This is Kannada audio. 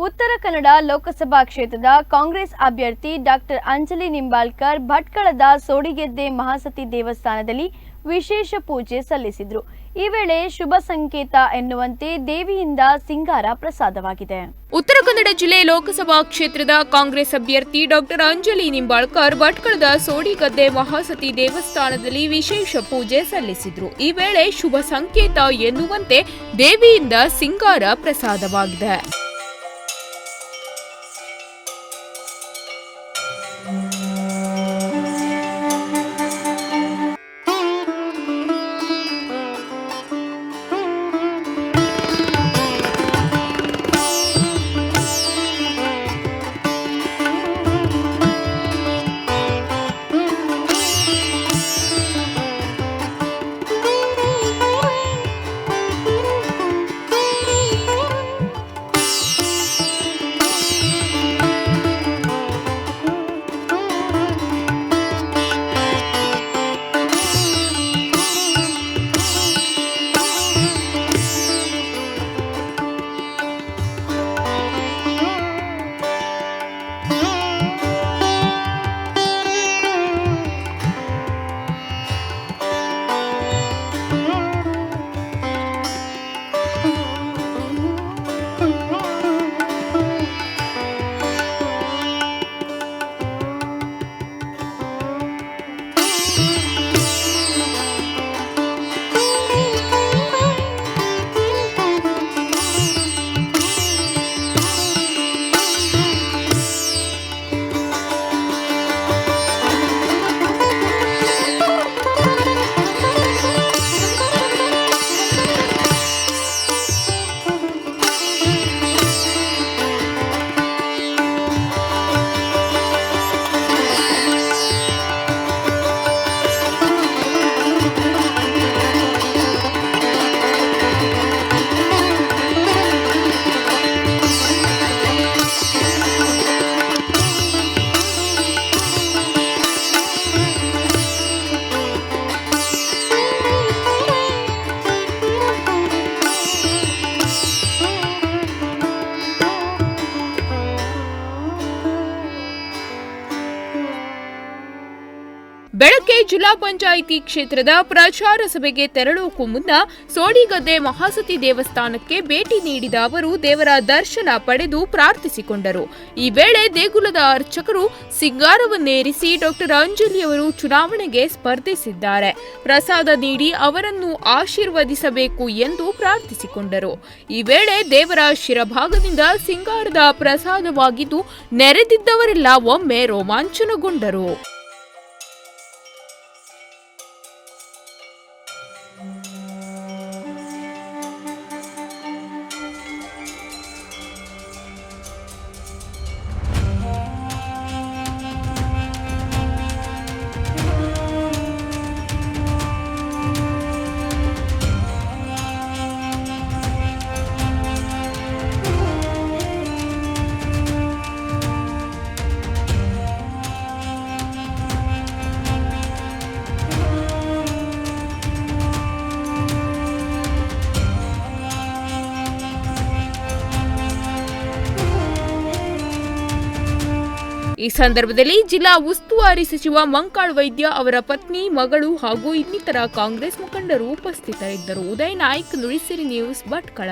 ಉತ್ತರ ಕನ್ನಡ ಲೋಕಸಭಾ ಕ್ಷೇತ್ರದ ಕಾಂಗ್ರೆಸ್ ಅಭ್ಯರ್ಥಿ ಡಾಕ್ಟರ್ ಅಂಜಲಿ ನಿಂಬಾಳ್ಕರ್ ಭಟ್ಕಳದ ಸೋಡಿಗೆದ್ದೆ ಮಹಾಸತಿ ದೇವಸ್ಥಾನದಲ್ಲಿ ವಿಶೇಷ ಪೂಜೆ ಸಲ್ಲಿಸಿದರು. ಈ ವೇಳೆ ಶುಭ ಸಂಕೇತ ಎನ್ನುವಂತೆ ದೇವಿಯಿಂದ ಸಿಂಗಾರ ಪ್ರಸಾದವಾಗಿದೆ. ಉತ್ತರ ಕನ್ನಡ ಜಿಲ್ಲೆ ಲೋಕಸಭಾ ಕ್ಷೇತ್ರದ ಕಾಂಗ್ರೆಸ್ ಅಭ್ಯರ್ಥಿ ಡಾಕ್ಟರ್ ಅಂಜಲಿ ನಿಂಬಾಳ್ಕರ್ ಭಟ್ಕಳದ ಸೋಡಿಗದ್ದೆ ಮಹಾಸತಿ ದೇವಸ್ಥಾನದಲ್ಲಿ ವಿಶೇಷ ಪೂಜೆ ಸಲ್ಲಿಸಿದರು. ಈ ವೇಳೆ ಶುಭ ಸಂಕೇತ ಎನ್ನುವಂತೆ ದೇವಿಯಿಂದ ಸಿಂಗಾರ ಪ್ರಸಾದವಾಗಿದೆ. ಬೆಳಗ್ಗೆ ಜಿಲ್ಲಾ ಪಂಚಾಯಿತಿ ಕ್ಷೇತ್ರದ ಪ್ರಚಾರ ಸಭೆಗೆ ತೆರಳೋಕು ಮುನ್ನ ಸೋಡಿಗದ್ದೆ ಮಹಾಸತಿ ದೇವಸ್ಥಾನಕ್ಕೆ ಭೇಟಿ ನೀಡಿದ ಅವರು ದೇವರ ದರ್ಶನ ಪಡೆದು ಪ್ರಾರ್ಥಿಸಿಕೊಂಡರು. ಈ ವೇಳೆ ದೇಗುಲದ ಅರ್ಚಕರು ಸಿಂಗಾರವನ್ನೇರಿಸಿ ಡಾಕ್ಟರ್ ಅಂಜಲಿ ಅವರು ಚುನಾವಣೆಗೆ ಸ್ಪರ್ಧಿಸಿದ್ದಾರೆ, ಪ್ರಸಾದ ನೀಡಿ ಅವರನ್ನು ಆಶೀರ್ವದಿಸಬೇಕು ಎಂದು ಪ್ರಾರ್ಥಿಸಿಕೊಂಡರು. ಈ ವೇಳೆ ದೇವರ ಶಿರಭಾಗದಿಂದ ಸಿಂಗಾರದ ಪ್ರಸಾದವಾಗಿದ್ದು ನೆರೆದಿದ್ದವರೆಲ್ಲ ಒಮ್ಮೆ ರೋಮಾಂಚನಗೊಂಡರು. ಈ ಸಂದರ್ಭದಲ್ಲಿ ಜಿಲ್ಲಾ ಉಸ್ತುವಾರಿ ಸಚಿವ ಮಂಕಾಳ್ ವೈದ್ಯ, ಅವರ ಪತ್ನಿ, ಮಗಳು ಹಾಗೂ ಇನ್ನಿತರ ಕಾಂಗ್ರೆಸ್ ಮುಖಂಡರು ಉಪಸ್ಥಿತರಿದ್ದರು. ಉದಯ್ ನಾಯ್ಕ್, ನುಡಿಸಿರಿ ನ್ಯೂಸ್, ಭಟ್ಕಳ.